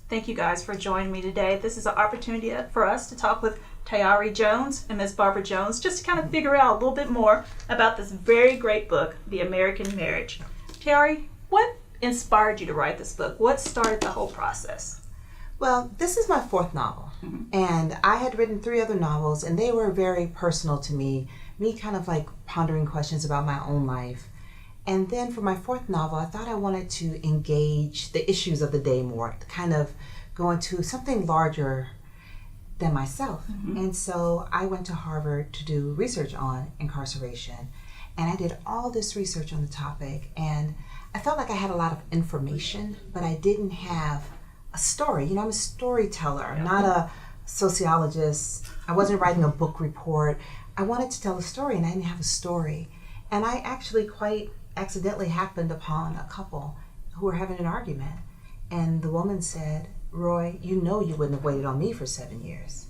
Thank you guys for joining me today. This is an opportunity for us to talk with Tayari Jones and Ms. Barbara Jones, just to kind of figure out a little bit more about this very great book, The American Marriage. Tayari, what inspired you to write this book? What started the whole process? Well, this is my fourth novel, and I had written 3 other novels, and they were very personal to me kind of like pondering questions about my own life. And then for my fourth novel, I thought I wanted to engage the issues of the day more, to kind of go into something larger than myself. And so I went to Harvard to do research on incarceration, and I did all this research on the topic, and I felt like I had a lot of information, but I didn't have a story. You know, I'm a storyteller. I'm not a sociologist. I wasn't writing a book report. I wanted to tell a story, and I didn't have a story. And I actually quite accidentally happened upon a couple who were having an argument. And the woman said, "Roy, you know you wouldn't have waited on me for 7 years."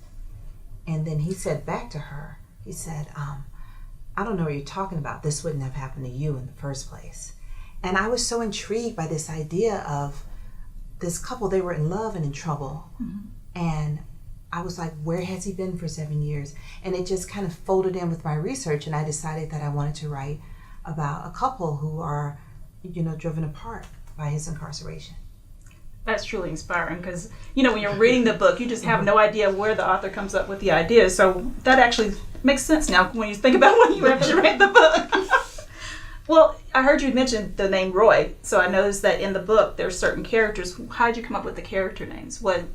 And then he said back to her, he said, "I don't know what you're talking about. This wouldn't have happened to you in the first place." And I was so intrigued by this idea of this couple. They were in love and in trouble. And I was like, where has he been for 7 years? And it just kind of folded in with my research, and I decided that I wanted to write about a couple who are, driven apart by his incarceration. That's truly inspiring because, when you're reading the book, you just have no idea where the author comes up with the ideas. So that actually makes sense now when you think about when you actually read the book. Well, I heard you mention the name Roy, so I noticed that in the book there's certain characters. How did you come up with the character names? Where'd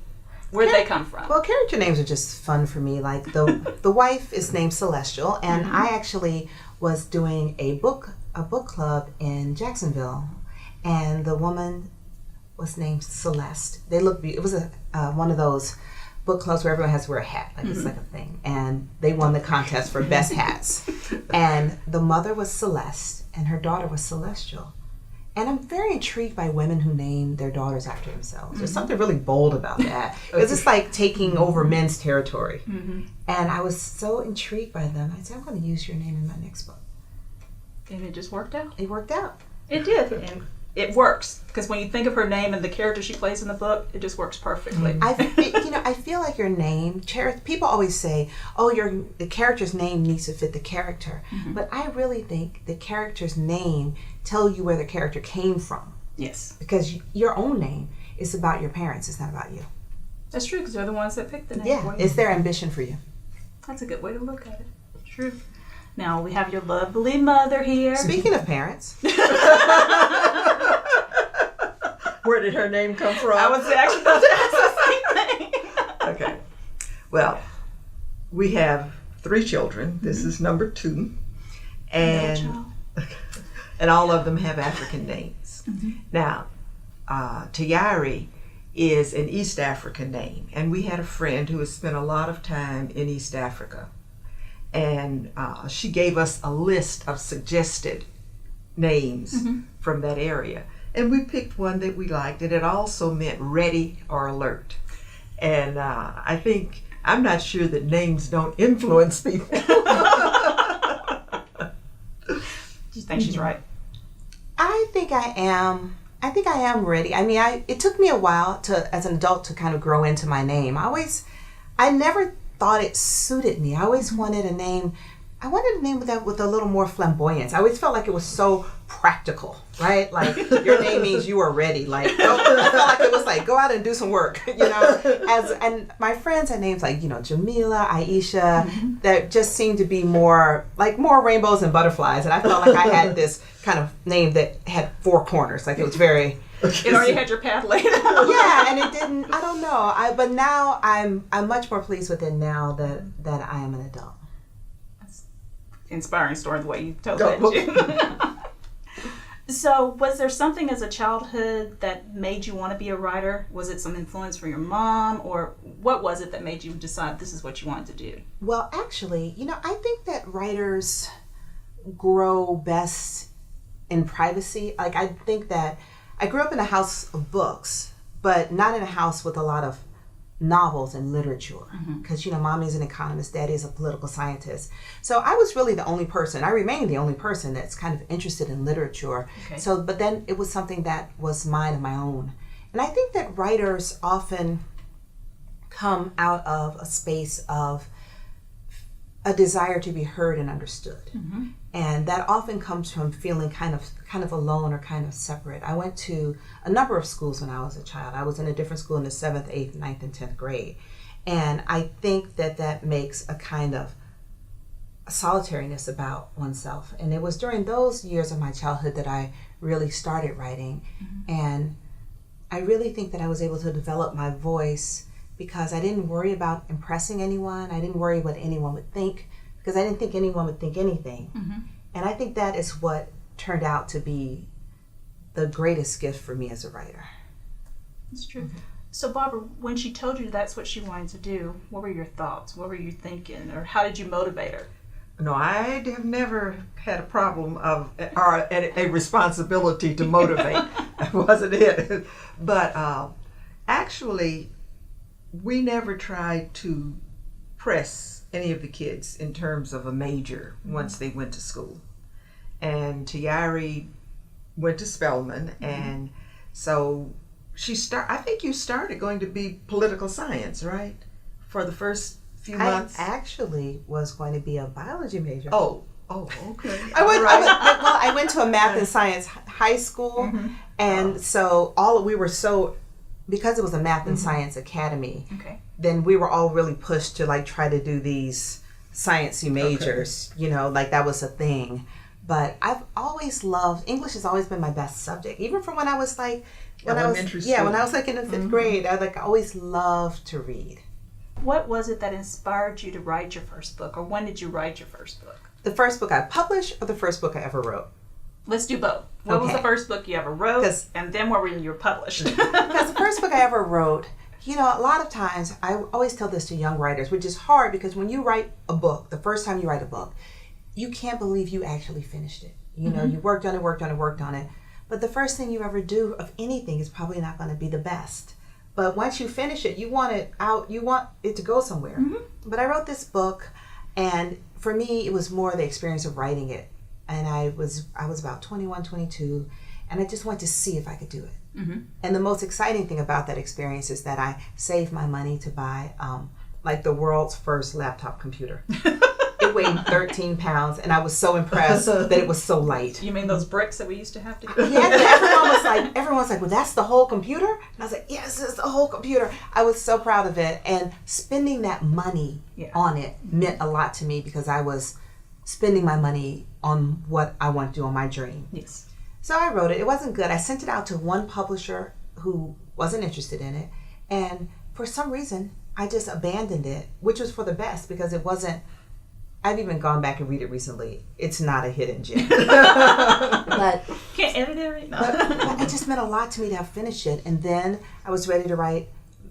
they come from? Well, character names are just fun for me. Like the wife is named Celestial, and I actually was doing a book club in Jacksonville, and the woman was named Celeste. They look beautiful. It was one of those book clubs where everyone has to wear a hat, like it's like a thing. And they won the contest for best hats. And the mother was Celeste, and her daughter was Celestial. And I'm very intrigued by women who name their daughters after themselves. There's something really bold about that. Because it's like taking over men's territory. And I was so intrigued by them. I said, I'm going to use your name in my next book. And it just worked out? It worked out. It did. And it works. Because when you think of her name and the character she plays in the book, it just works perfectly. I feel like your name, people always say, oh, the character's name needs to fit the character. But I really think the character's name tell you where the character came from. Yes. Because your own name is about your parents. It's not about you. That's true, because they're the ones that picked the name. Yeah, it's their ambition for you. That's a good way to look at it. True. Now, we have your lovely mother here. Speaking of parents. Where did her name come from? I was actually about to ask the same thing. Okay. Well, we have 3 children. This is number 2. And all of them have African names. Now, Tayari is an East African name. And we had a friend who has spent a lot of time in East Africa. And she gave us a list of suggested names from that area. And we picked one that we liked, and it also meant ready or alert. And I'm not sure that names don't influence people. Do you think she's right? I think I am. I think I am ready. I mean, it took me a while as an adult to kind of grow into my name. I never thought it suited me. I always wanted a name. I wanted a name with a little more flamboyance. I always felt like it was so practical, right? Like your name means you are ready. Like I felt like it was like go out and do some work, and my friends had names like Jamila, Aisha, that just seemed to be more rainbows and butterflies. And I felt like I had this kind of name that had 4 corners. Like it was very. It already had your path laid out. Yeah, and it didn't. I don't know. But now I'm much more pleased with it now that I am an adult. Inspiring story the way you told it. So was there something as a childhood that made you want to be a writer? Was it some influence from your mom, or what was it that made you decide this is what you wanted to do? Well, actually, I think that writers grow best in privacy. Like I think that I grew up in a house of books, but not in a house with a lot of novels and literature, because mommy's an economist, daddy is a political scientist. So I was really the only person, I remain the only person that's kind of interested in literature. Okay. So, but then it was something that was mine of my own. And And I think that writers often come out of a space of a desire to be heard and understood. Mm-hmm. And that often comes from feeling kind of alone or kind of separate. I went to a number of schools when I was a child. I was in a different school in the 7th, 8th, 9th, and 10th grade. And I think that makes a kind of solitariness about oneself. And it was during those years of my childhood that I really started writing. Mm-hmm. And I really think that I was able to develop my voice because I didn't worry about impressing anyone. I didn't worry what anyone would think because I didn't think anyone would think anything. Mm-hmm. And I think that is what turned out to be the greatest gift for me as a writer. That's true. So Barbara, when she told you that's what she wanted to do, what were your thoughts? What were you thinking? Or how did you motivate her? No, I have never had a problem of or a responsibility to motivate. That wasn't it. But actually, we never tried to press any of the kids in terms of a major once they went to school. And Tayari went to Spelman, and so I think you started going to be political science, right? For the first few months. I actually was going to be a biology major. Oh, okay. I went to a math and science high school, and so because it was a math and science academy, then we were all really pushed to like try to do these sciencey majors, like that was a thing. But I've always loved, English has always been my best subject, even from when I was like, when I was like in the 5th grade, I always loved to read. What was it that inspired you to write your first book, or when did you write your first book? The first book I published or the first book I ever wrote? Let's do both. What was the first book you ever wrote, and then what were you published? Because the first book I ever wrote, a lot of times, I always tell this to young writers, which is hard because when you write a book, the first time you write a book, you can't believe you actually finished it. You worked on it. But the first thing you ever do of anything is probably not going to be the best. But once you finish it, you want it out, you want it to go somewhere. Mm-hmm. But I wrote this book, and for me, it was more the experience of writing it. And I was about 21, 22, and I just wanted to see if I could do it. Mm-hmm. And the most exciting thing about that experience is that I saved my money to buy the world's first laptop computer. It weighed 13 pounds, and I was so impressed that it was so light. You mean those bricks that we used to have to get? Yeah, everyone was like, well, that's the whole computer? And I was like, yes, it's the whole computer. I was so proud of it. And spending that money on it meant a lot to me because I was spending my money on what I want to do, on my dream. Yes. So I wrote it. It wasn't good. I sent it out to one publisher who wasn't interested in it. And for some reason, I just abandoned it, which was for the best because it wasn't. I've even gone back and read it recently. It's not a hidden gem. But can't edit it right now. But it just meant a lot to me to have finished it. And then I was ready to write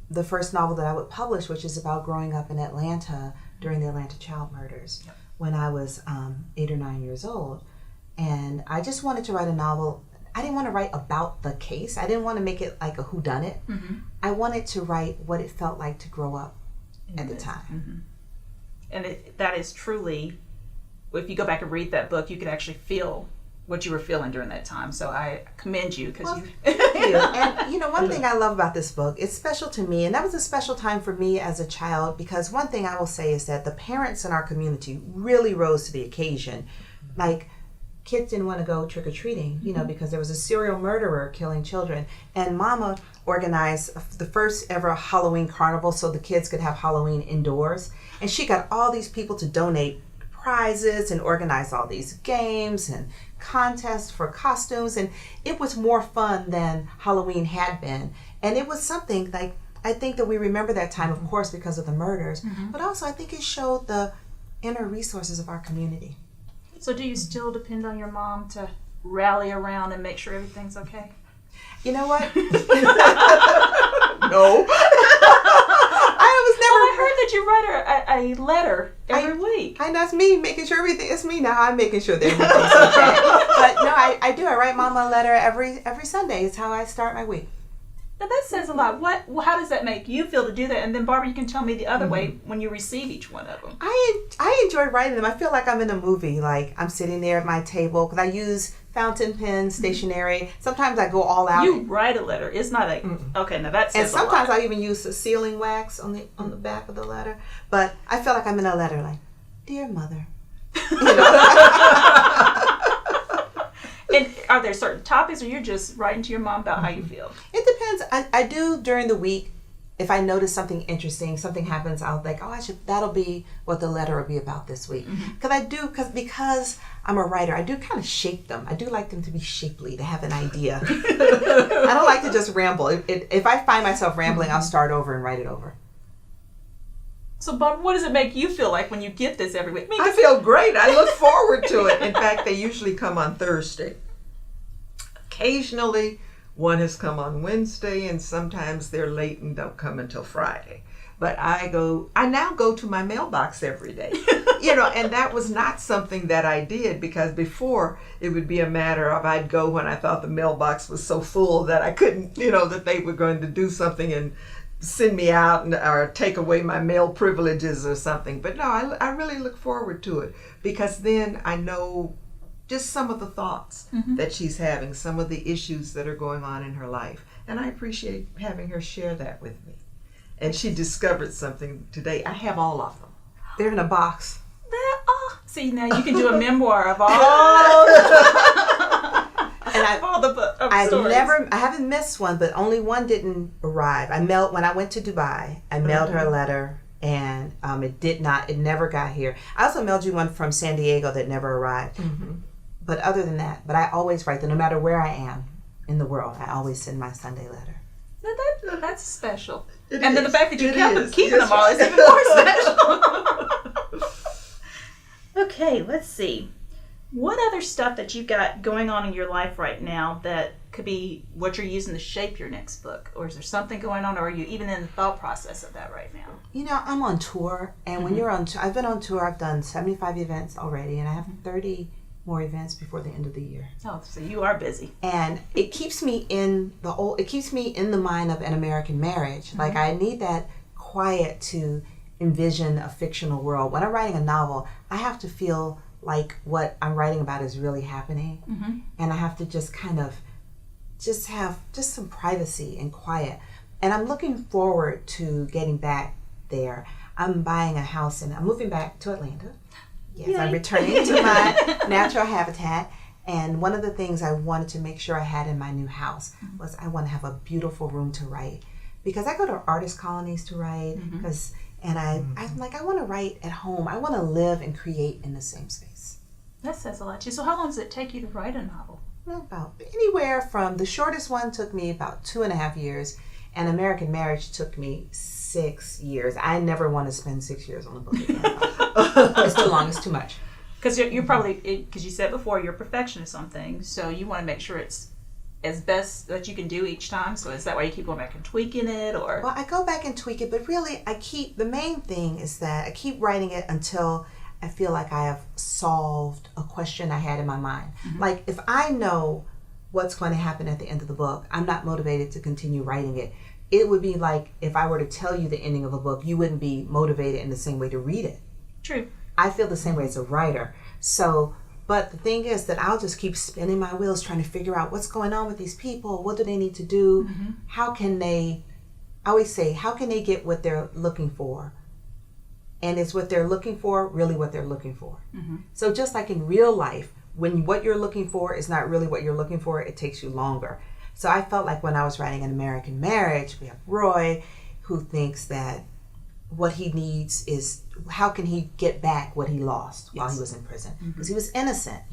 the first novel that I would publish, which is about growing up in Atlanta during the Atlanta child murders when I was 8 or 9 years old. And I just wanted to write a novel. I didn't want to write about the case. I didn't want to make it like a whodunit. Mm-hmm. I wanted to write what it felt like to grow up at the time. Mm-hmm. And that is truly, if you go back and read that book, you could actually feel what you were feeling during that time. So I commend you because you. And one thing I love about this book, it's special to me, and that was a special time for me as a child because one thing I will say is that the parents in our community really rose to the occasion. Like, kids didn't want to go trick-or-treating, because there was a serial murderer killing children. And Mama organized the first ever Halloween carnival so the kids could have Halloween indoors. And she got all these people to donate prizes and organize all these games and contests for costumes. And it was more fun than Halloween had been. And it was something like, I think that we remember that time, of course, because of the murders. Mm-hmm. But also I think it showed the inner resources of our community. So do you still depend on your mom to rally around and make sure everything's okay? You know what? No. I heard that you write her a letter every week. I know, it's me making sure everything. It's me now. I'm making sure that everything's okay. But no, I do. I write Mama a letter every Sunday. It's how I start my week. Now that says a lot. How does that make you feel to do that? And then Barbara, you can tell me the other way when you receive each one of them. I enjoy writing them. I feel like I'm in a movie. Like I'm sitting there at my table because I use fountain pen, stationery. Sometimes I go all out. You write a letter. It's not a okay. Now that says And sometimes a lot. I even use the sealing wax on the back of the letter. But I feel like I'm in a letter, like, dear mother. You know? And are there certain topics, or you're just writing to your mom about how you feel? It depends. I do during the week. If I notice something interesting, something happens, I'll think, that'll be what the letter will be about this week. Because I'm a writer, I do kind of shape them. I do like them to be shapely, to have an idea. I don't like to just ramble. If I find myself rambling, I'll start over and write it over. So, Bob, what does it make you feel like when you get this every week? I feel great. I look forward to it. In fact, they usually come on Thursday. Occasionally, one has come on Wednesday, and sometimes they're late and don't come until Friday. But I now go to my mailbox every day. And that was not something that I did, because before it would be a matter of I'd go when I thought the mailbox was so full that I couldn't, that they were going to do something and send me out or take away my mail privileges or something. But no, I really look forward to it, because then I know just some of the thoughts that she's having, some of the issues that are going on in her life. And I appreciate having her share that with me. And she discovered something today. I have all of them. They're in a box. See, now you can do a memoir of all And stories. I haven't missed one, but only one didn't arrive. When I went to Dubai, I mailed her a letter, and it never got here. I also mailed you one from San Diego that never arrived. But other than that, I always write them, no matter where I am in the world. I always send my Sunday letter. Now that's special. It and then is. the fact that you It kept is. keeping Yes, them all is right. even more special. Okay, let's see. What other stuff that you've got going on in your life right now that could be what you're using to shape your next book? Or is there something going on, or are you even in the thought process of that right now? I'm on tour, and when you're on tour, I've been on tour, I've done 75 events already, and I have 30 more events before the end of the year. Oh, so you are busy. And it keeps me in the mind of An American Marriage. Like, I need that quiet to envision a fictional world. When I'm writing a novel, I have to feel like what I'm writing about is really happening. And I have to just kind of have some privacy and quiet. And I'm looking forward to getting back there. I'm buying a house, and I'm moving back to Atlanta. Yes, I'm returning to my natural habitat. And one of the things I wanted to make sure I had in my new house was I want to have a beautiful room to write. Because I go to artist colonies to write, I'm like, I want to write at home. I want to live and create in the same space. That says a lot too. So how long does it take you to write a novel? About anywhere from, the shortest one took me about 2.5 years, and American Marriage took me 6 years. I never want to spend 6 years on a book again. It's too long. It's too much. Because you're probably, because you said before, you're a perfectionist on things, so you want to make sure it's as best that you can do each time. So is that why you keep going back and tweaking it, or? Well, I go back and tweak it, but really, the main thing is that I keep writing it until I feel like I have solved a question I had in my mind. Like, if I know what's going to happen at the end of the book, I'm not motivated to continue writing it. It would be like if I were to tell you the ending of a book, you wouldn't be motivated in the same way to read it. True. I feel the same way as a writer. So, but the thing is that I'll just keep spinning my wheels trying to figure out what's going on with these people. What do they need to do? How can they, I always say, how can they get what they're looking for? And is what they're looking for really what they're looking for? So just like in real life, when what you're looking for is not really what you're looking for, it takes you longer. So I felt like when I was writing An American Marriage, we have Roy, who thinks that what he needs is, how can he get back what he lost while he was in prison? Because he was innocent,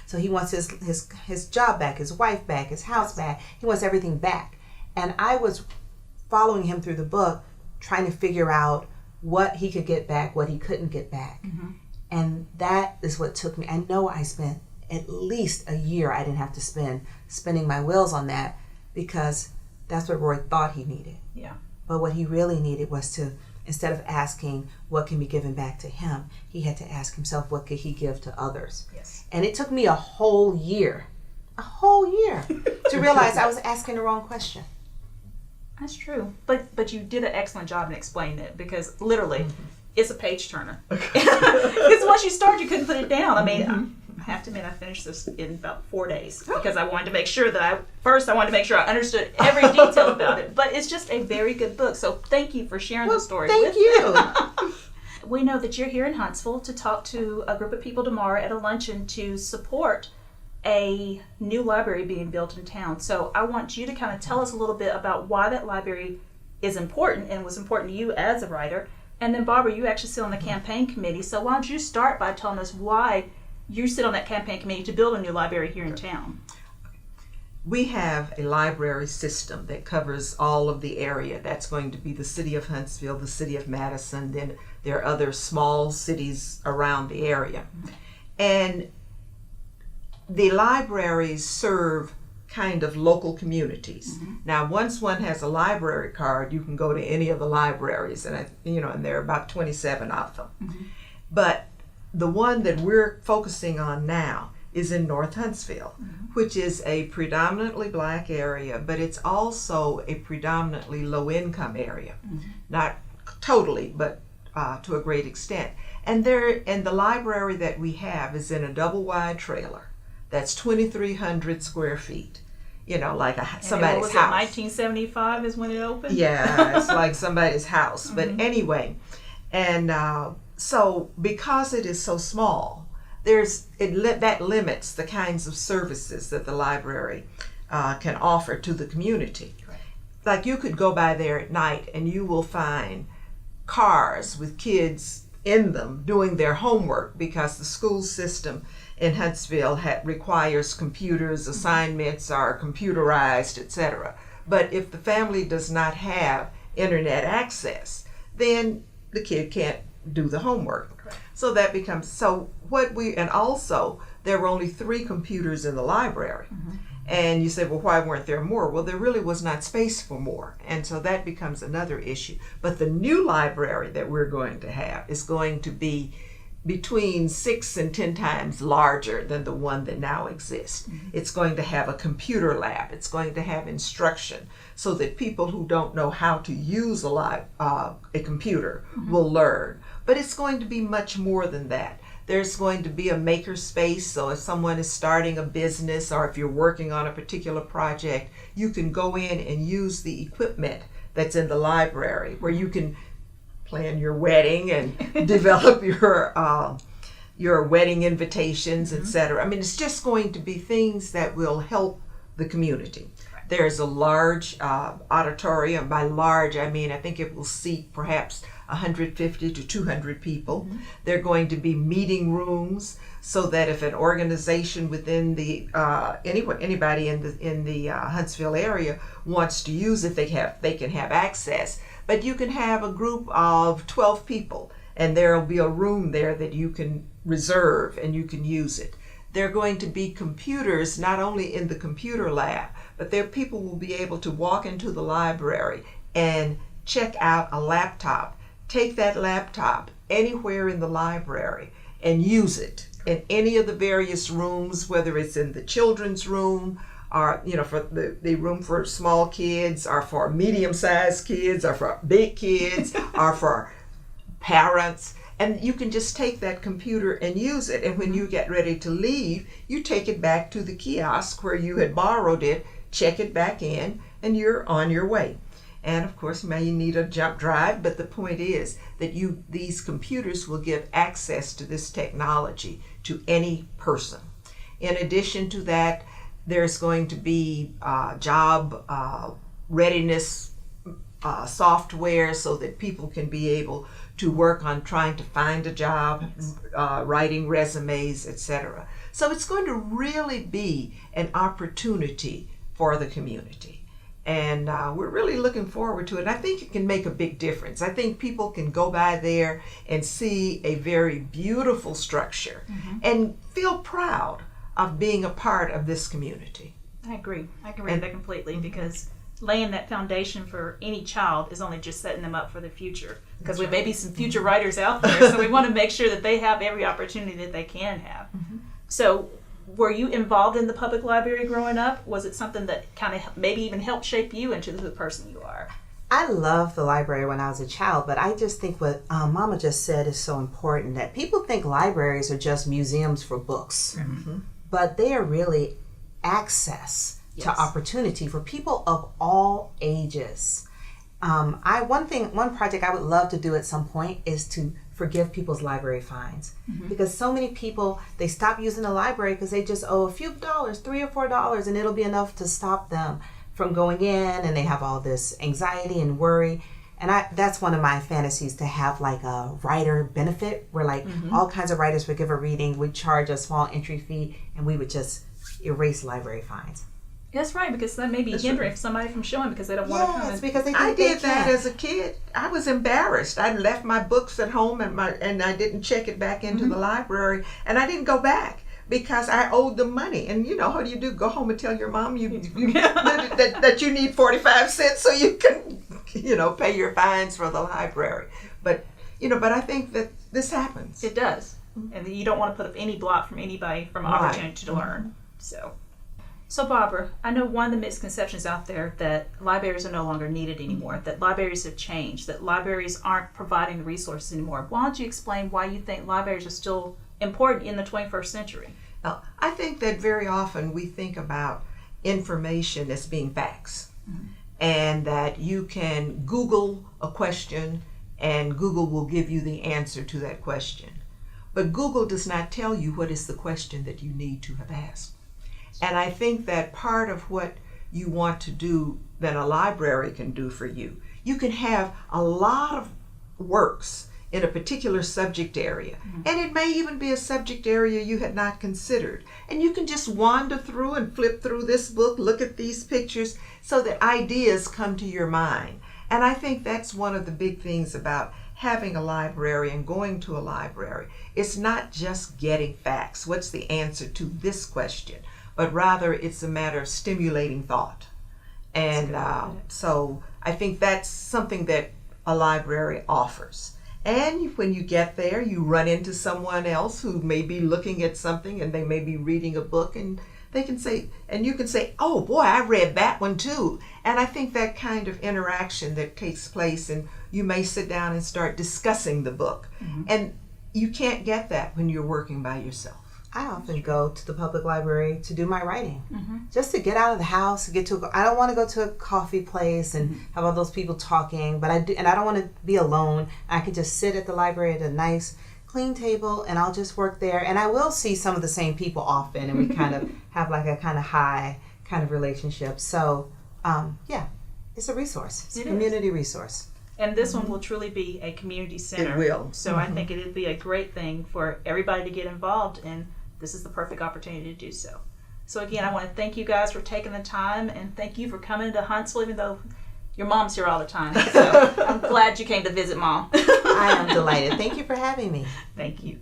So he wants his job back, his wife back, his house back. He wants everything back. And I was following him through the book, trying to figure out what he could get back, what he couldn't get back. And that is what took me. I know I spent at least a year I didn't have to spinning my wheels on that, because that's what Roy thought he needed. Yeah. But what he really needed was to, instead of asking what can be given back to him, he had to ask himself what could he give to others. Yes. And it took me a whole year to realize I was asking the wrong question. That's true. But you did an excellent job in explaining it, because literally it's a page turner. Because once you start, you couldn't put it down. I mean, have to admit I finished this in about 4 days because I wanted to make sure that I wanted to make sure I understood every detail about it. But it's just a very good book. So thank you for sharing the story Thank with you. me. We know that you're here in Huntsville to talk to a group of people tomorrow at a luncheon to support a new library being built in town. So I want you to kind of tell us a little bit about why that library is important and was important to you as a writer. And then Barbara, you actually sit on the campaign committee. So why don't you start by telling us why you sit on that campaign committee to build a new library here in town? We have a library system that covers all of the area. That's going to be the city of Huntsville, the city of Madison, then there are other small cities around the area. And the libraries serve kind of local communities. Now, once one has a library card, you can go to any of the libraries, and and there are about 27 of them. But the one that we're focusing on now is in North Huntsville, which is a predominantly black area, but it's also a predominantly low-income area. Not totally, but to a great extent. And the library that we have is in a double-wide trailer. That's 2,300 square feet. Like somebody's was house. 1975 is when it opened? Yeah, it's like somebody's house. But anyway, and so because it is so small, that limits the kinds of services that the library can offer to the community. Right. Like you could go by there at night and you will find cars with kids in them doing their homework because the school system in Huntsville requires computers, assignments are computerized, etc. But if the family does not have internet access, then the kid can't do the homework. Correct. So that becomes, and also there were only 3 computers in the library. And you say, well, why weren't there more? Well, there really was not space for more. And so that becomes another issue. But the new library that we're going to have is going to be between 6 and 10 times larger than the one that now exists. It's going to have a computer lab. It's going to have instruction so that people who don't know how to use a computer will learn. But it's going to be much more than that. There's going to be a maker space, so if someone is starting a business or if you're working on a particular project, you can go in and use the equipment that's in the library where you can plan your wedding and develop your wedding invitations, etc. I mean, it's just going to be things that will help the community. There's a large auditorium. By large, I mean, I think it will seat perhaps 150 to 200 people. They're going to be meeting rooms so that if an organization within the anybody in the Huntsville area wants to use it, they can have access. But you can have a group of 12 people, and there will be a room there that you can reserve and you can use it. There are going to be computers not only in the computer lab, but people will be able to walk into the library and check out a laptop, take that laptop anywhere in the library and use it in any of the various rooms, whether it's in the children's room or for the room for small kids or for medium-sized kids or for big kids or for parents. And you can just take that computer and use it. And when you get ready to leave, you take it back to the kiosk where you had borrowed it, check it back in, and you're on your way. And of course, you may need a jump drive, but the point is that these computers will give access to this technology to any person. In addition to that, there's going to be job readiness software so that people can be able to work on trying to find a job, writing resumes, etc. So it's going to really be an opportunity for the community. And we're really looking forward to it. I think it can make a big difference. I think people can go by there and see a very beautiful structure and feel proud of being a part of this community. I agree with that completely, because laying that foundation for any child is only just setting them up for the future. Because we may be some future writers out there, so we want to make sure that they have every opportunity that they can have. So were you involved in the public library growing up? Was it something that kind of maybe even helped shape you into the person you are? I loved the library when I was a child, but I just think what Mama just said is so important, that people think libraries are just museums for books, but they are really access to opportunity for people of all ages. One project I would love to do at some point is to forgive people's library fines, because so many people, they stop using the library because they just owe a few dollars, $3 or $4, and it'll be enough to stop them from going in, and they have all this anxiety and worry. And that's one of my fantasies, to have like a writer benefit where like all kinds of writers would give a reading, would charge a small entry fee, and we would just erase library fines. That's right, because that may be hindering somebody from showing because they don't want to come. Yes, because they think I did that can't. as a kid. I was embarrassed. I left my books at home and I didn't check it back into the library, and I didn't go back because I owed them money. And you know, how do you do? Go home and tell your mom that you need 45 cents so you can, pay your fines for the library. But I think that this happens. It does, and you don't want to put up any block from anybody from opportunity to learn. So Barbara, I know one of the misconceptions out there that libraries are no longer needed anymore, that libraries have changed, that libraries aren't providing the resources anymore. Why don't you explain why you think libraries are still important in the 21st century? Now, I think that very often we think about information as being facts, and that you can Google a question and Google will give you the answer to that question. But Google does not tell you what is the question that you need to have asked. And I think that part of what you want to do that a library can do for you, you can have a lot of works in a particular subject area. And it may even be a subject area you had not considered. And you can just wander through and flip through this book, look at these pictures, so that ideas come to your mind. And I think that's one of the big things about having a library and going to a library. It's not just getting facts. What's the answer to this question? But rather it's a matter of stimulating thought. And so I think that's something that a library offers. And when you get there, you run into someone else who may be looking at something and they may be reading a book, and they can say, and you can say, oh boy, I read that one too. And I think that kind of interaction that takes place, and you may sit down and start discussing the book. And you can't get that when you're working by yourself. I often go to the public library to do my writing, just to get out of the house, I don't want to go to a coffee place and have all those people talking, but I don't want to be alone. I can just sit at the library at a nice, clean table, and I'll just work there. And I will see some of the same people often, and we kind of have like a kind of high kind of relationship. So, it's a resource. It's a community resource. And this one will truly be a community center. It will. So I think it'd be a great thing for everybody to get involved in. This is the perfect opportunity to do so. So again, I want to thank you guys for taking the time, and thank you for coming to Huntsville, even though your mom's here all the time. So I'm glad you came to visit Mom. I am delighted. Thank you for having me. Thank you.